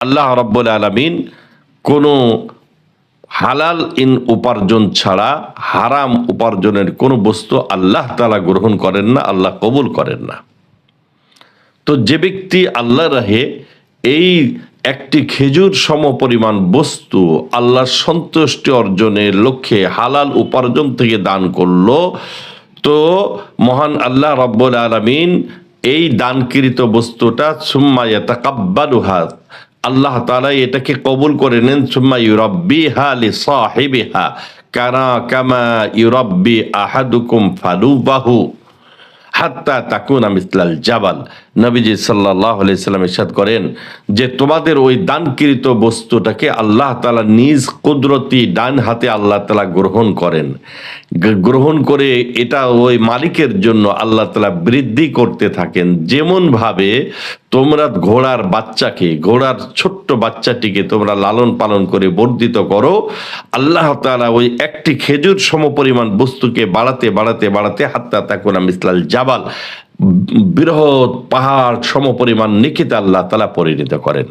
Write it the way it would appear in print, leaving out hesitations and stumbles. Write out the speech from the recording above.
আল্লাহ রাব্বুল আলামিন কোনো হালাল উপার্জন ছাড়া হারাম উপার্জনের কোনো বস্তু আল্লাহ তাআলা গ্রহণ করেন না, আল্লাহ কবুল করেন না। তো যে ব্যক্তি আল্লাহর রাহে এই একটি খেজুর সমপরিমাণ বস্তু আল্লাহর সন্তুষ্টি অর্জনের লক্ষ্যে হালাল উপার্জন থেকে দান করলো, তো মহান আল্লাহ রাব্বুল আলামিন এই দানকৃত বস্তুটা সুম্মা ইয়াতাকাব্বালুহা, আল্লাহ তাআলা এটাকে কবুল করে নেন, সুম্মা ইউরাব্বিহা লিসাহিবিহা কামা ইউরাব্বি আহাদুকুম ফালুবাহু হাত্তা তাকুনা মিসলাল জাবাল। নবীজি সাল্লাল্লাহু আলাইহি সাল্লাম ইরশাদ করেন যে তোমাদের ওই দানকৃত বস্তুটাকে আল্লাহ তাআলা নিজ কুদরতি ডান হাতে আল্লাহ তাআলা গ্রহণ করেন, গ্রহণ করে এটা ওই মালিকের জন্য আল্লাহ তাআলা বৃদ্ধি করতে থাকেন। যেমন ভাবে তোমরা ঘোড়ার ছোট্ট বাচ্চাটিকে তোমরা লালন পালন করে বর্ধিত করো, আল্লাহ তাআলা ওই একটি খেজুর সমপরিমাণ বস্তুকে বাড়াতে বাড়াতে বাড়াতে হাত্তা তাকুনা মিসলাল জাবাল, বৃহৎ পাহাড় সমপরিমাণ নেকিতে আল্লাহ তাআলা পরিণত করেন।